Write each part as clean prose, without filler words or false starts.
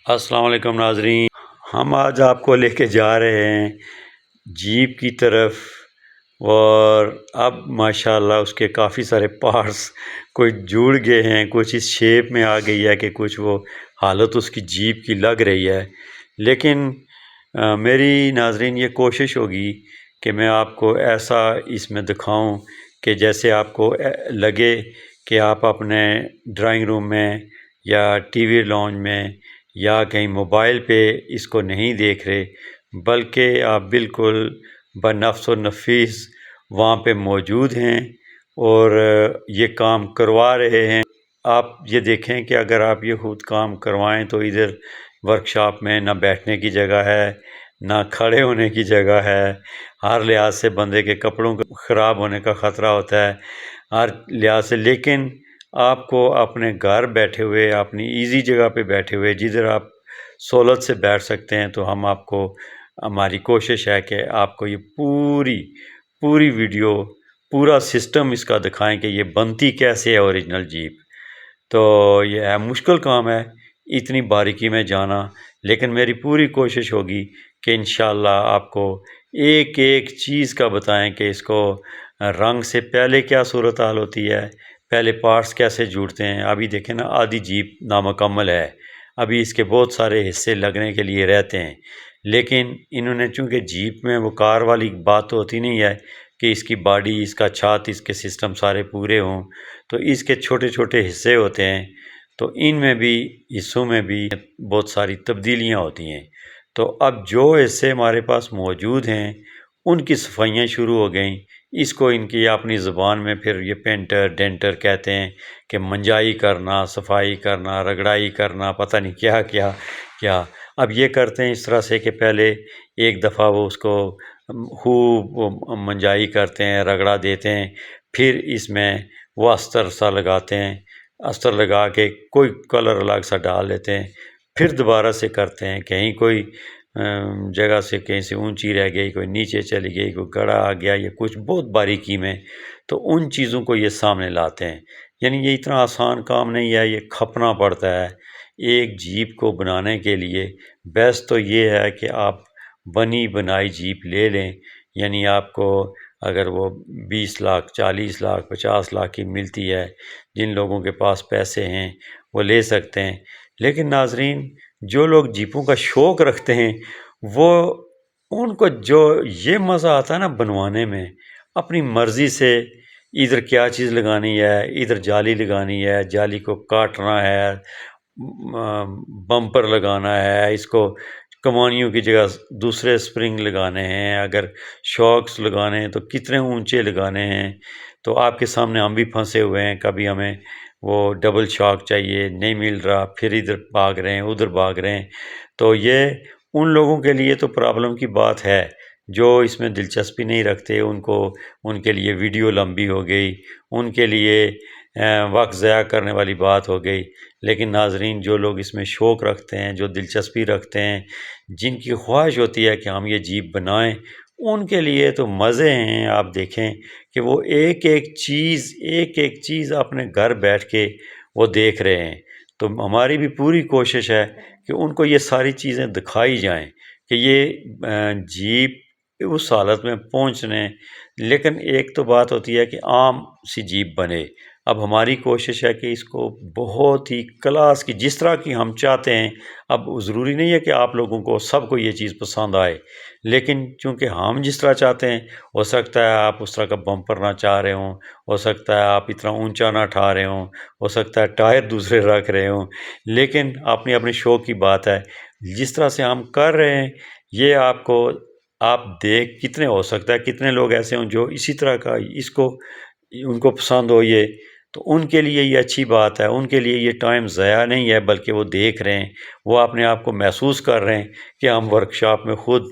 السلام علیکم ناظرین، ہم آج آپ کو لے کے جا رہے ہیں جیپ کی طرف، اور اب ماشاءاللہ اس کے کافی سارے پارٹس کچھ جڑ گئے ہیں، کچھ اس شیپ میں آ گئی ہے کہ کچھ وہ حالت اس کی جیپ کی لگ رہی ہے۔ لیکن میری ناظرین یہ کوشش ہوگی کہ میں آپ کو ایسا اس میں دکھاؤں کہ جیسے آپ کو لگے کہ آپ اپنے ڈرائنگ روم میں یا ٹی وی لانچ میں یا کہیں موبائل پہ اس کو نہیں دیکھ رہے، بلکہ آپ بالکل بنفس و نفیس وہاں پہ موجود ہیں اور یہ کام کروا رہے ہیں۔ آپ یہ دیکھیں کہ اگر آپ یہ خود کام کروائیں تو ادھر ورکشاپ میں نہ بیٹھنے کی جگہ ہے، نہ کھڑے ہونے کی جگہ ہے، ہر لحاظ سے بندے کے کپڑوں خراب ہونے کا خطرہ ہوتا ہے ہر لحاظ سے۔ لیکن آپ کو اپنے گھر بیٹھے ہوئے، اپنی ایزی جگہ پہ بیٹھے ہوئے، جدھر آپ سہولت سے بیٹھ سکتے ہیں، تو ہماری کوشش ہے کہ آپ کو یہ پوری ویڈیو، پورا سسٹم اس کا دکھائیں کہ یہ بنتی کیسے ہے اوریجنل جیپ۔ تو یہ ہے مشکل کام ہے اتنی باریکی میں جانا، لیکن میری پوری کوشش ہوگی کہ انشاءاللہ آپ کو ایک ایک چیز کا بتائیں کہ اس کو رنگ سے پہلے کیا صورتحال ہوتی ہے، پہلے پارٹس کیسے جڑتے ہیں۔ ابھی دیکھیں نا، آدھی جیپ نامکمل ہے، ابھی اس کے بہت سارے حصے لگنے کے لیے رہتے ہیں، لیکن انہوں نے چونکہ جیپ میں وہ کار والی بات تو ہوتی نہیں ہے کہ اس کی باڈی، اس کا چھات، اس کے سسٹم سارے پورے ہوں، تو اس کے چھوٹے چھوٹے حصے ہوتے ہیں، تو ان میں بھی حصوں میں بھی بہت ساری تبدیلیاں ہوتی ہیں۔ تو اب جو حصے ہمارے پاس موجود ہیں ان کی صفائیاں شروع ہو گئیں۔ اس کو ان کی اپنی زبان میں پھر یہ پینٹر ڈینٹر کہتے ہیں کہ منجائی کرنا، صفائی کرنا، رگڑائی کرنا، پتہ نہیں کیا کیا کیا۔ اب یہ کرتے ہیں اس طرح سے کہ پہلے ایک دفعہ وہ اس کو خوب منجائی کرتے ہیں، رگڑا دیتے ہیں، پھر اس میں وہ استر سا لگاتے ہیں، استر لگا کے کوئی کلر الگ سا ڈال دیتے ہیں، پھر دوبارہ سے کرتے ہیں۔ کہیں کوئی جگہ سے کہیں سے اونچی رہ گئی، کوئی نیچے چلی گئی، کوئی گڑھا آ گیا، یا کچھ بہت باریکی میں، تو ان چیزوں کو یہ سامنے لاتے ہیں۔ یعنی یہ اتنا آسان کام نہیں ہے، یہ کھپنا پڑتا ہے ایک جیپ کو بنانے کے لیے۔ بیسٹ تو یہ ہے کہ آپ بنی بنائی جیپ لے لیں، یعنی آپ کو اگر وہ 20 لاکھ 40 لاکھ 50 لاکھ کی ملتی ہے، جن لوگوں کے پاس پیسے ہیں وہ لے سکتے ہیں۔ لیکن ناظرین، جو لوگ جیپوں کا شوق رکھتے ہیں، وہ ان کو جو یہ مزہ آتا ہے نا بنوانے میں، اپنی مرضی سے ادھر کیا چیز لگانی ہے، ادھر جالی لگانی ہے، جالی کو کاٹنا ہے، بمپر لگانا ہے، اس کو کمانیوں کی جگہ دوسرے سپرنگ لگانے ہیں، اگر شاکس لگانے ہیں تو کتنے اونچے لگانے ہیں۔ تو آپ کے سامنے ہم بھی پھنسے ہوئے ہیں، کبھی ہمیں وہ ڈبل شاک چاہیے، نہیں مل رہا، پھر ادھر بھاگ رہے ہیں ادھر بھاگ رہے ہیں۔ تو یہ ان لوگوں کے لیے تو پرابلم کی بات ہے جو اس میں دلچسپی نہیں رکھتے، ان کے لیے ویڈیو لمبی ہو گئی، ان کے لیے وقت ضائع کرنے والی بات ہو گئی۔ لیکن ناظرین، جو لوگ اس میں شوق رکھتے ہیں، جو دلچسپی رکھتے ہیں، جن کی خواہش ہوتی ہے کہ ہم یہ جیپ بنائیں، ان کے لیے تو مزے ہیں۔ آپ دیکھیں کہ وہ ایک ایک چیز اپنے گھر بیٹھ کے وہ دیکھ رہے ہیں۔ تو ہماری بھی پوری کوشش ہے کہ ان کو یہ ساری چیزیں دکھائی جائیں کہ یہ جیپ اس حالت میں پہنچنے۔ لیکن ایک تو بات ہوتی ہے کہ عام سی جیپ بنے، اب ہماری کوشش ہے کہ اس کو بہت ہی کلاس کی، جس طرح کی ہم چاہتے ہیں۔ اب ضروری نہیں ہے کہ آپ لوگوں کو سب کو یہ چیز پسند آئے، لیکن چونکہ ہم جس طرح چاہتے ہیں، ہو سکتا ہے آپ اس طرح کا بمپر نہ چاہ رہے ہوں، ہو سکتا ہے آپ اتنا اونچا نہ ٹھا رہے ہوں، ہو سکتا ہے ٹائر دوسرے رکھ رہے ہوں، لیکن اپنی شوق کی بات ہے۔ جس طرح سے ہم کر رہے ہیں، یہ آپ دیکھ کتنے ہو سکتا ہے کتنے لوگ ایسے ہوں جو اسی طرح کا ان کو پسند ہو یہ، تو ان کے لیے یہ اچھی بات ہے، ان کے لیے یہ ٹائم ضائع نہیں ہے، بلکہ وہ دیکھ رہے ہیں، وہ اپنے آپ کو محسوس کر رہے ہیں کہ ہم ورکشاپ میں خود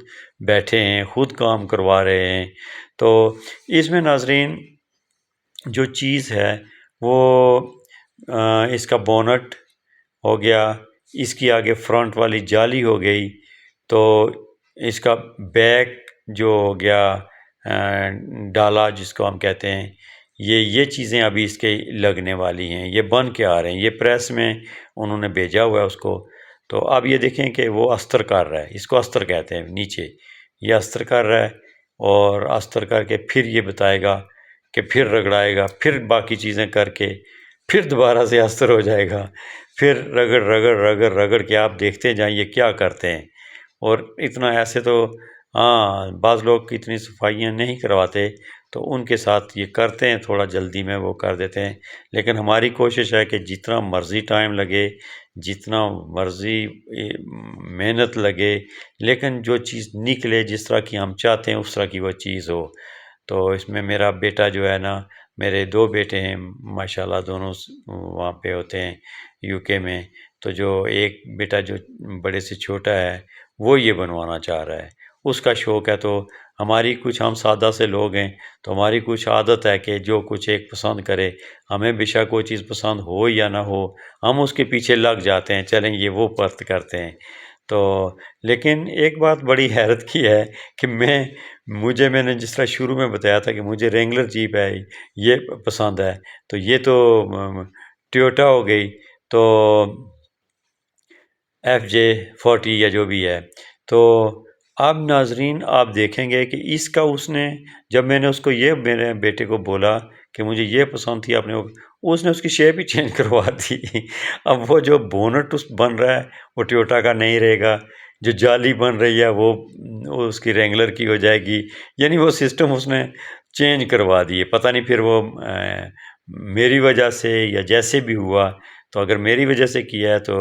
بیٹھے ہیں، خود کام کروا رہے ہیں۔ تو اس میں ناظرین جو چیز ہے وہ اس کا بونٹ ہو گیا، اس کی آگے فرنٹ والی جالی ہو گئی، تو اس کا بیک جو ہو گیا ڈالا جس کو ہم کہتے ہیں، یہ چیزیں ابھی اس کے لگنے والی ہیں، یہ بن کے آ رہے ہیں، یہ پریس میں انہوں نے بھیجا ہوا ہے اس کو۔ تو اب یہ دیکھیں کہ وہ استر کر رہا ہے، اس کو استر کہتے ہیں نیچے، یہ استر کر رہا ہے اور استر کر کے پھر یہ بتائے گا کہ پھر رگڑائے گا، پھر باقی چیزیں کر کے پھر دوبارہ سے استر ہو جائے گا، پھر رگڑ رگڑ رگڑ رگڑ کے آپ دیکھتے جائیں یہ کیا کرتے ہیں۔ اور اتنا ایسے تو ہاں بعض لوگ اتنی صفائیاں نہیں کرواتے تو ان کے ساتھ یہ کرتے ہیں، تھوڑا جلدی میں وہ کر دیتے ہیں، لیکن ہماری کوشش ہے کہ جتنا مرضی ٹائم لگے، جتنا مرضی محنت لگے، لیکن جو چیز نکلے جس طرح کی ہم چاہتے ہیں اس طرح کی وہ چیز ہو۔ تو اس میں میرا بیٹا جو ہے نا، میرے 2 بیٹے ہیں ماشاءاللہ، دونوں وہاں پہ ہوتے ہیں یو کے میں، تو جو ایک بیٹا جو بڑے سے چھوٹا ہے وہ یہ بنوانا چاہ رہا ہے، اس کا شوق ہے۔ تو ہماری کچھ، ہم سادہ سے لوگ ہیں تو ہماری کچھ عادت ہے کہ جو کچھ ایک پسند کرے، ہمیں بے شک کوئی چیز پسند ہو یا نہ ہو، ہم اس کے پیچھے لگ جاتے ہیں، چلیں یہ وہ پرت کرتے ہیں۔ تو لیکن ایک بات بڑی حیرت کی ہے کہ میں نے جس طرح شروع میں بتایا تھا کہ مجھے رینگلر جیپ ہے یہ پسند ہے، تو یہ تو ٹویوٹا ہو گئی، تو FJ40 یا جو بھی ہے۔ تو اب ناظرین آپ دیکھیں گے کہ اس نے جب میں نے اس کو یہ میرے بیٹے کو بولا کہ مجھے یہ پسند تھی، اس نے اس کی شیپ ہی چینج کروا دی۔ اب وہ جو بونٹ بن رہا ہے وہ ٹویوٹا کا نہیں رہے گا، جو جالی بن رہی ہے وہ اس کی رینگلر کی ہو جائے گی، یعنی وہ سسٹم اس نے چینج کروا دیے۔ پتہ نہیں پھر وہ میری وجہ سے یا جیسے بھی ہوا، تو اگر میری وجہ سے کیا ہے تو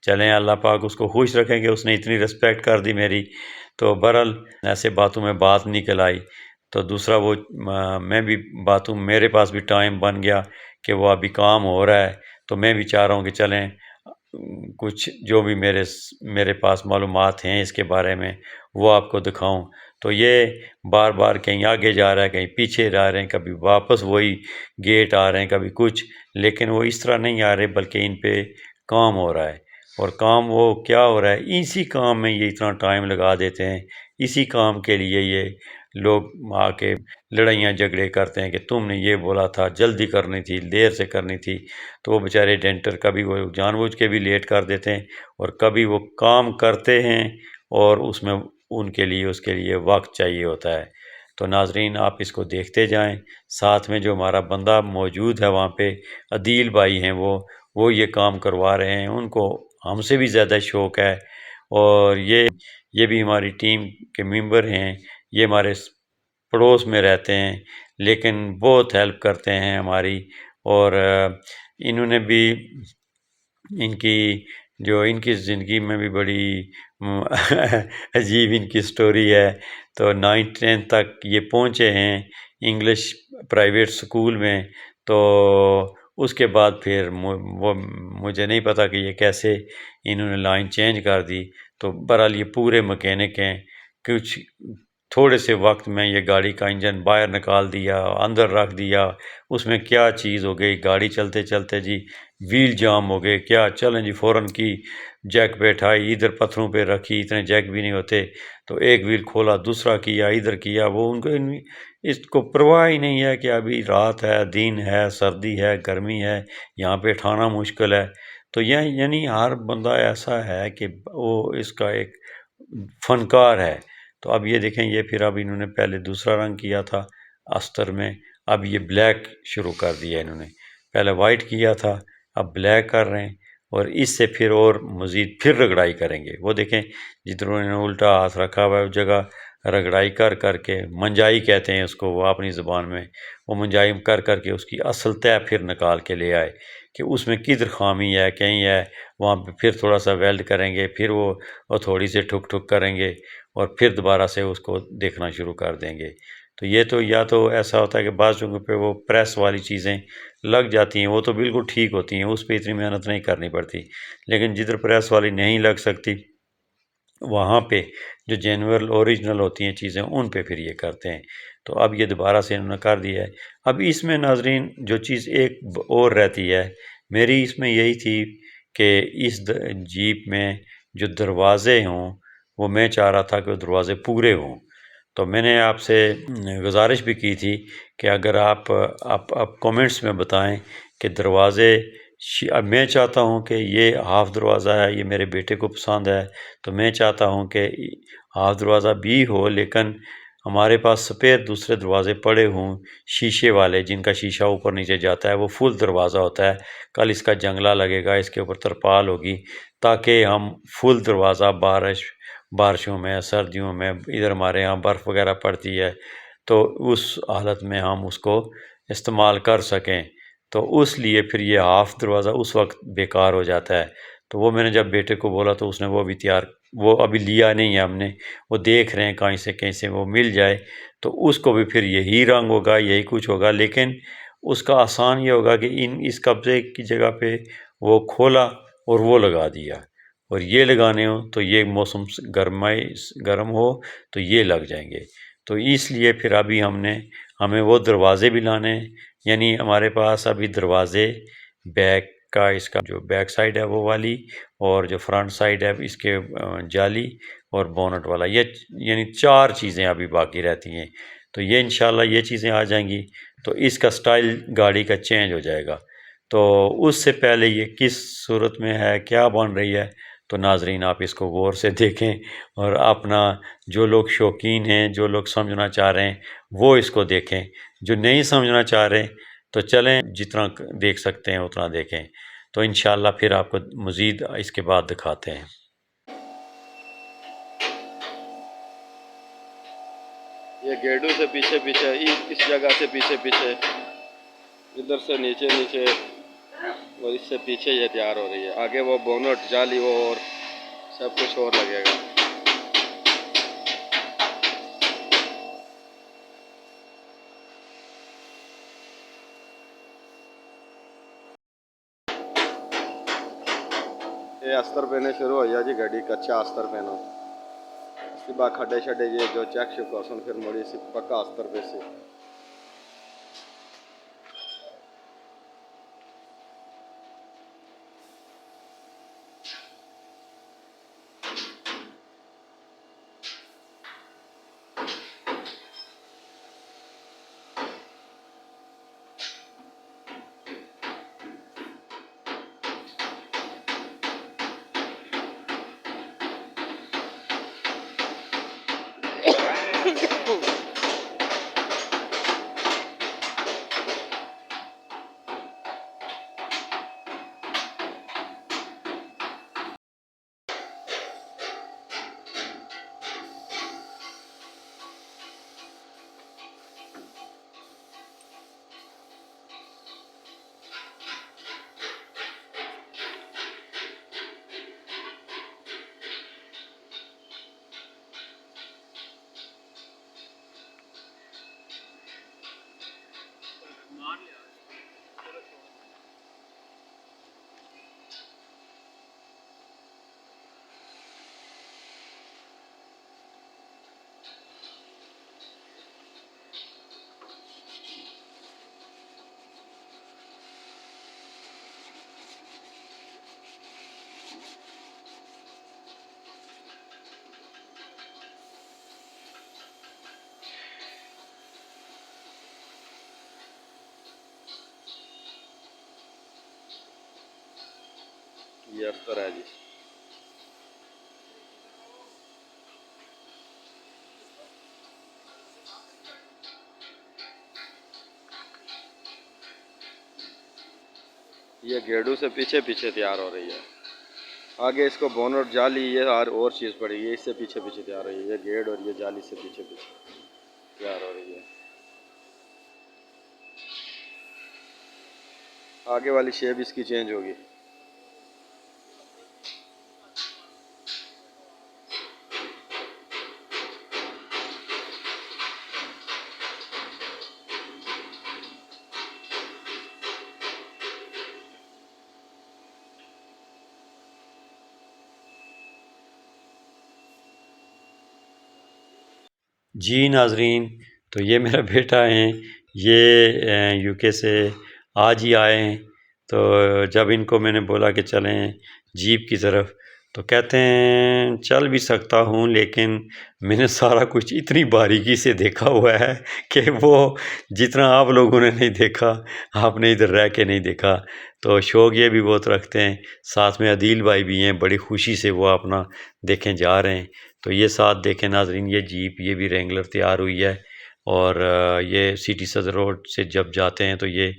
چلیں اللہ پاک اس کو خوش رکھیں کہ اس نے اتنی رسپیکٹ کر دی میری۔ تو بہرحال ایسے باتوں میں بات نکل آئی، تو دوسرا وہ میں بھی باتوں، میرے پاس بھی ٹائم بن گیا کہ وہ ابھی کام ہو رہا ہے، تو میں بھی چاہ رہا ہوں کہ چلیں کچھ جو بھی میرے پاس معلومات ہیں اس کے بارے میں وہ آپ کو دکھاؤں۔ تو یہ بار بار کہیں آگے جا رہا ہے، کہیں پیچھے جا رہے ہیں، کبھی واپس وہی گیٹ آ رہے ہیں، کبھی کچھ، لیکن وہ اس طرح نہیں آ رہے بلکہ ان پہ کام ہو رہا ہے۔ اور کام وہ کیا ہو رہا ہے، اسی کام میں یہ اتنا ٹائم لگا دیتے ہیں، اسی کام کے لیے یہ لوگ آ کے لڑائیاں جھگڑے کرتے ہیں کہ تم نے یہ بولا تھا، جلدی کرنی تھی، دیر سے کرنی تھی۔ تو وہ بیچارے ڈینٹر کبھی وہ جان بوجھ کے بھی لیٹ کر دیتے ہیں، اور کبھی وہ کام کرتے ہیں اور اس میں اس کے لیے وقت چاہیے ہوتا ہے۔ تو ناظرین آپ اس کو دیکھتے جائیں، ساتھ میں جو ہمارا بندہ موجود ہے وہاں پہ، عدیل بھائی ہیں، وہ یہ کام کروا رہے ہیں، ان کو ہم سے بھی زیادہ شوق ہے، اور یہ بھی ہماری ٹیم کے ممبر ہیں، یہ ہمارے پڑوس میں رہتے ہیں لیکن بہت ہیلپ کرتے ہیں ہماری۔ اور انہوں نے بھی ان کی زندگی میں بھی بڑی عجیب ان کی سٹوری ہے۔ تو 9th 10th تک یہ پہنچے ہیں انگلش پرائیویٹ سکول میں، تو اس کے بعد پھر وہ مجھے نہیں پتہ کہ یہ کیسے انہوں نے لائن چینج کر دی۔ تو بہرحال یہ پورے مکینک ہیں، کچھ تھوڑے سے وقت میں یہ گاڑی کا انجن باہر نکال دیا، اندر رکھ دیا، اس میں کیا چیز ہو گئی، گاڑی چلتے چلتے جی ویل جام ہو گئے، کیا چلیں جی فوراً کی جیک پہ اٹھائی، ادھر پتھروں پہ رکھی، اتنے جیک بھی نہیں ہوتے، تو ایک ویل کھولا، دوسرا کیا، ادھر کیا، وہ ان کو اس کو پرواہ ہی نہیں ہے کہ ابھی رات ہے، دن ہے، سردی ہے، گرمی ہے، یہاں پہ اٹھانا مشکل ہے۔ تو یعنی ہر بندہ ایسا ہے کہ وہ اس کا ایک فنکار ہے۔ تو اب یہ دیکھیں، یہ پھر اب انہوں نے پہلے دوسرا رنگ کیا تھا استر میں، اب یہ بلیک شروع کر دیا انہوں نے، پہلے وائٹ کیا تھا اب بلیک کر رہے ہیں، اور اس سے پھر اور مزید پھر رگڑائی کریں گے۔ وہ دیکھیں جدھر انہوں نے الٹا ہاتھ رکھا ہوا ہے اس جگہ رگڑائی کر کر کے، منجائی کہتے ہیں اس کو وہ اپنی زبان میں، وہ منجائی کر کر کے اس کی اصل طے پھر نکال کے لے آئے کہ اس میں کدھر خامی ہے، کہیں ہے، وہاں پہ پھر تھوڑا سا ویلڈ کریں گے، پھر وہ تھوڑی سی ٹھک ٹھک کریں گے، اور پھر دوبارہ سے اس کو دیکھنا شروع کر دیں گے۔ تو یہ تو یا تو ایسا ہوتا ہے کہ بعض جگہوں پہ وہ پریس والی چیزیں لگ جاتی ہیں، وہ تو بالکل ٹھیک ہوتی ہیں، اس پہ اتنی محنت نہیں کرنی پڑتی، لیکن جدھر پریس والی نہیں لگ سکتی وہاں پہ جو جینول اوریجنل ہوتی ہیں چیزیں ان پہ پھر یہ کرتے ہیں۔ تو اب یہ دوبارہ سے انہوں نے کر دیا ہے۔ اب اس میں ناظرین جو چیز ایک اور رہتی ہے میری اس میں یہی تھی کہ اس جیپ میں جو دروازے ہوں وہ میں چاہ رہا تھا کہ وہ دروازے پورے ہوں۔ تو میں نے آپ سے گزارش بھی کی تھی کہ اگر آپ کامنٹس میں بتائیں کہ دروازے اب میں چاہتا ہوں کہ یہ ہاف دروازہ ہے، یہ میرے بیٹے کو پسند ہے، تو میں چاہتا ہوں کہ ہاف دروازہ بھی ہو، لیکن ہمارے پاس سپیر دوسرے دروازے پڑے ہوں شیشے والے، جن کا شیشہ اوپر نیچے جاتا ہے، وہ فل دروازہ ہوتا ہے۔ کل اس کا جنگلہ لگے گا، اس کے اوپر ترپال ہوگی، تاکہ ہم فل دروازہ بارشوں میں، سردیوں میں، ادھر ہمارے یہاں برف وغیرہ پڑتی ہے، تو اس حالت میں ہم اس کو استعمال کر سکیں۔ تو اس لیے پھر یہ ہاف دروازہ اس وقت بیکار ہو جاتا ہے۔ تو وہ میں نے جب بیٹے کو بولا تو اس نے وہ ابھی لیا نہیں ہے ہم نے، وہ دیکھ رہے ہیں کہیں سے وہ مل جائے تو اس کو بھی پھر یہی رنگ ہوگا، یہی کچھ ہوگا، لیکن اس کا آسان یہ ہوگا کہ اس قبضے کی جگہ پہ وہ کھولا اور وہ لگا دیا، اور یہ لگانے ہوں تو یہ موسم گرم ہو تو یہ لگ جائیں گے۔ تو اس لیے پھر ابھی ہمیں وہ دروازے بھی لانے، یعنی ہمارے پاس ابھی دروازے بیک کا، اس کا جو بیک سائڈ ہے وہ والی، اور جو فرنٹ سائڈ ہے اس کے جالی اور بونٹ والا، یہ یعنی 4 چیزیں ابھی باقی رہتی ہیں۔ تو یہ انشاءاللہ یہ چیزیں آ جائیں گی تو اس کا سٹائل گاڑی کا چینج ہو جائے گا۔ تو اس سے پہلے یہ کس صورت میں ہے، کیا بن رہی ہے، تو ناظرین آپ اس کو غور سے دیکھیں، اور اپنا جو لوگ شوقین ہیں، جو لوگ سمجھنا چاہ رہے ہیں وہ اس کو دیکھیں، جو نہیں سمجھنا چاہ رہے تو چلیں جتنا دیکھ سکتے ہیں اتنا دیکھیں۔ تو انشاءاللہ پھر آپ کو مزید اس کے بعد دکھاتے ہیں۔ یہ گیڑو سے پیچھے پیچھے، اس جگہ سے پیچھے پیچھے، ادھر سے نیچے نیچے، اور اس سے پیچھے یہ تیار ہو رہی ہے۔ آگے وہ بونٹ جالی وہ اور سب کچھ اور لگے گا۔ یہ استر پہنے شروع ہو جائے جی، گاڑی کچا استر پہنو، اس کے بعد کھڈے شڈے یہ جو چیک شکو سن، پھر مڑی سی پکا استر پہ سی۔ یہ استر ہے جی۔ یہ گیڑو سے پیچھے پیچھے تیار ہو رہی ہے۔ آگے اس کو بونٹ جالی یہ اور چیز پڑے گی، اس سے پیچھے پیچھے تیار ہو رہی ہے۔ یہ گیڑ اور یہ جالی سے پیچھے پیچھے تیار ہو رہی ہے۔ آگے والی شیپ اس کی چینج ہوگی۔ جی ناظرین، تو یہ میرا بیٹا ہیں، یہ یو کے سے آج ہی آئے ہیں۔ تو جب ان کو میں نے بولا کہ چلیں جیپ کی طرف، تو کہتے ہیں چل بھی سکتا ہوں، لیکن میں نے سارا کچھ اتنی باریکی سے دیکھا ہوا ہے کہ وہ جتنا آپ لوگوں نے نہیں دیکھا، آپ نے ادھر رہ کے نہیں دیکھا۔ تو شوق یہ بھی بہت رکھتے ہیں. ساتھ میں عدیل بھائی بھی ہیں, بڑی خوشی سے وہ اپنا دیکھیں جا رہے ہیں. تو یہ ساتھ دیکھیں ناظرین, یہ جیپ یہ بھی رینگلر تیار ہوئی ہے, اور یہ سٹی صدر روڈ سے جب جاتے ہیں تو یہ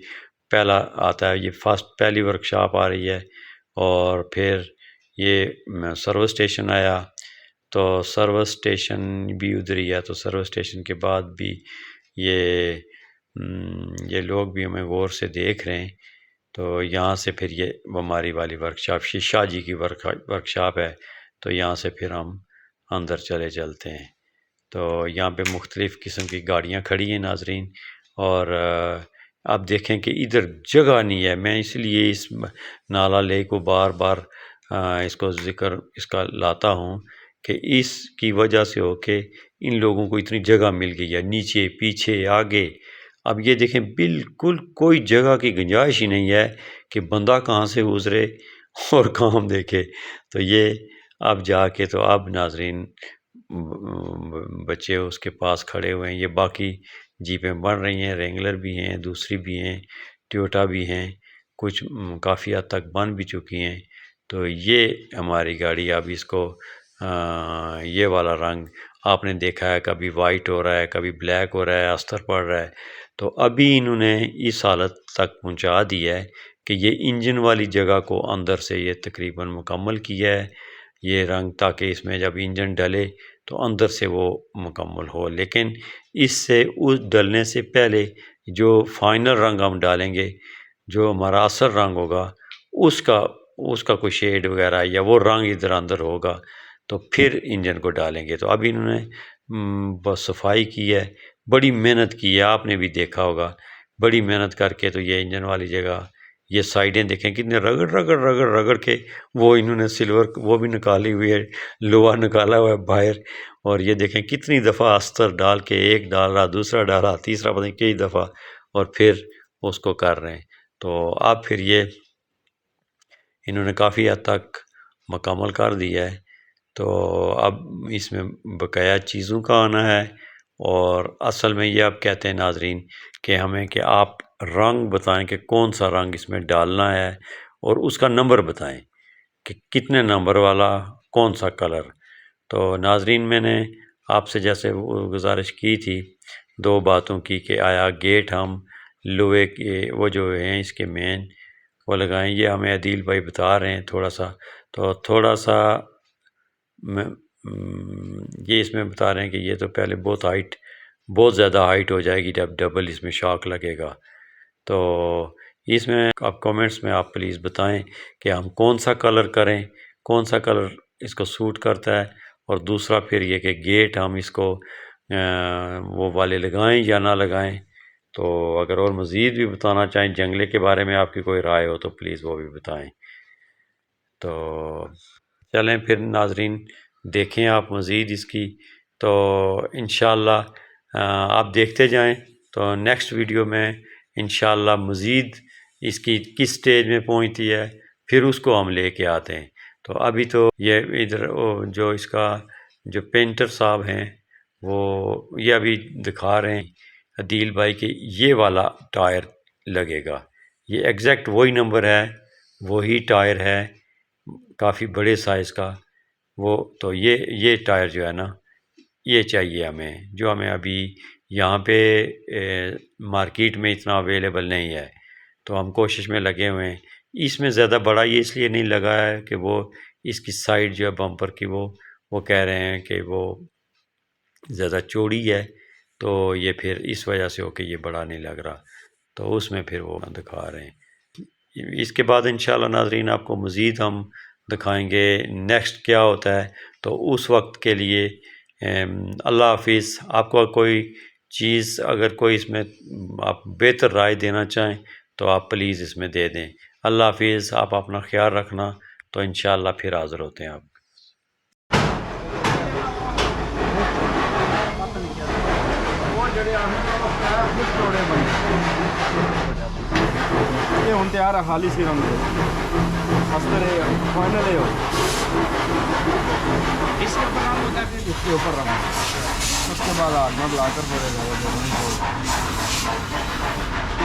پہلا آتا ہے, یہ پہلی ورکشاپ آ رہی ہے. اور پھر یہ سروس اسٹیشن آیا, تو سروس اسٹیشن بھی ادھر ہی ہے. تو سروس اسٹیشن کے بعد بھی یہ لوگ بھی ہمیں غور سے دیکھ رہے ہیں. تو یہاں سے پھر یہ ہماری والی ورکشاپ شاہ جی کی ورکشاپ ہے. تو یہاں سے پھر ہم اندر چلتے ہیں. تو یہاں پہ مختلف قسم کی گاڑیاں کھڑی ہیں ناظرین, اور آپ دیکھیں کہ ادھر جگہ نہیں ہے. میں اس لیے اس نالا لے کو بار بار اس کو ذکر اس کا لاتا ہوں کہ اس کی وجہ سے ہو کہ ان لوگوں کو اتنی جگہ مل گئی ہے, نیچے پیچھے آگے. اب یہ دیکھیں بالکل کوئی جگہ کی گنجائش ہی نہیں ہے کہ بندہ کہاں سے گزرے اور کام دیکھے. تو یہ اب جا کے تو اب ناظرین بچے اس کے پاس کھڑے ہوئے ہیں. یہ باقی جیپیں بن رہی ہیں, رینگلر بھی ہیں, دوسری بھی ہیں, ٹویوٹا بھی ہیں, کچھ کافی حد تک بن بھی چکی ہیں. تو یہ ہماری گاڑی اب اس کو یہ والا رنگ آپ نے دیکھا ہے, کبھی وائٹ ہو رہا ہے, کبھی بلیک ہو رہا ہے, استر پڑ رہا ہے. تو ابھی انہوں نے اس حالت تک پہنچا دی ہے کہ یہ انجن والی جگہ کو اندر سے یہ تقریباً مکمل کیا ہے یہ رنگ, تاکہ اس میں جب انجن ڈلے تو اندر سے وہ مکمل ہو. لیکن اس سے اس ڈلنے سے پہلے جو فائنل رنگ ہم ڈالیں گے, جو ہمارا اصل رنگ ہوگا, اس کا کوئی شیڈ وغیرہ یا وہ رنگ ادھر اندر ہوگا, تو پھر انجن کو ڈالیں گے. تو ابھی انہوں نے بس صفائی کی ہے, بڑی محنت کی ہے, آپ نے بھی دیکھا ہوگا, بڑی محنت کر کے تو یہ انجن والی جگہ, یہ سائڈیں دیکھیں کتنے رگڑ کے وہ انہوں نے سلور وہ بھی نکالی ہوئی ہے, لوہا نکالا ہوا ہے باہر. اور یہ دیکھیں کتنی دفعہ استر ڈال کے, ایک ڈالا, دوسرا ڈالا, تیسرا پتہ نہیں کئی دفعہ, اور پھر اس کو کر رہے ہیں. تو اب پھر یہ انہوں نے کافی حد تک مکمل کر دیا ہے. تو اب اس میں بقایا چیزوں کا آنا ہے, اور اصل میں یہ اب کہتے ہیں ناظرین کہ ہمیں کہ آپ رنگ بتائیں کہ کون سا رنگ اس میں ڈالنا ہے, اور اس کا نمبر بتائیں کہ کتنے نمبر والا کون سا کلر. تو ناظرین میں نے آپ سے جیسے گزارش کی تھی دو باتوں کی کہ آیا گیٹ ہم لوہے کے وہ جو ہیں اس کے مین وہ لگائیں. یہ ہمیں عدیل بھائی بتا رہے ہیں تھوڑا سا, تو تھوڑا سا یہ اس میں بتا رہے ہیں کہ یہ تو پہلے بہت زیادہ ہائٹ ہو جائے گی جب ڈبل اس میں شاک لگے گا. تو اس میں آپ کومنٹس میں آپ پلیز بتائیں کہ ہم کون سا کلر کریں, کون سا کلر اس کو سوٹ کرتا ہے. اور دوسرا پھر یہ کہ گیٹ ہم اس کو وہ والے لگائیں یا نہ لگائیں. تو اگر اور مزید بھی بتانا چاہیں جنگلے کے بارے میں آپ کی کوئی رائے ہو تو پلیز وہ بھی بتائیں. تو چلیں پھر ناظرین دیکھیں آپ مزید اس کی, تو انشاءاللہ آپ دیکھتے جائیں. تو نیکسٹ ویڈیو میں انشاءاللہ مزید اس کی کس سٹیج میں پہنچتی ہے پھر اس کو ہم لے کے آتے ہیں. تو ابھی تو یہ ادھر جو اس کا جو پینٹر صاحب ہیں وہ یہ ابھی دکھا رہے ہیں عدیل بھائی کہ یہ والا ٹائر لگے گا, یہ ایگزیکٹ وہی نمبر ہے, وہی ٹائر ہے کافی بڑے سائز کا وہ. تو یہ ٹائر جو ہے نا یہ چاہیے ہمیں, جو ہمیں ابھی یہاں پہ مارکیٹ میں اتنا اویلیبل نہیں ہے. تو ہم کوشش میں لگے ہوئے ہیں. اس میں زیادہ بڑا یہ اس لیے نہیں لگا ہے کہ وہ اس کی سائڈ جو ہے بمپر کی وہ کہہ رہے ہیں کہ وہ زیادہ چوڑی ہے, تو یہ پھر اس وجہ سے ہو کہ یہ بڑا نہیں لگ رہا, تو اس میں پھر وہ دکھا رہے ہیں. اس کے بعد انشاءاللہ ناظرین آپ کو مزید ہم دکھائیں گے نیکسٹ کیا ہوتا ہے. تو اس وقت کے لیے اللہ حافظ. آپ کو کوئی چیز اگر کوئی اس میں آپ بہتر رائے دینا چاہیں تو آپ پلیز اس میں دے دیں. اللہ حافظ. آپ اپنا خیال رکھنا. تو انشاءاللہ پھر حاضر ہوتے ہیں آپ. یہ ہوں تیار ہے خالی سی رنگ استر ہے فائنل ہے اس کے اوپر رنگ ہوتا ہے, پھر اس کے اوپر رنگ اس کے بعد آرمر لا کر پڑے گا.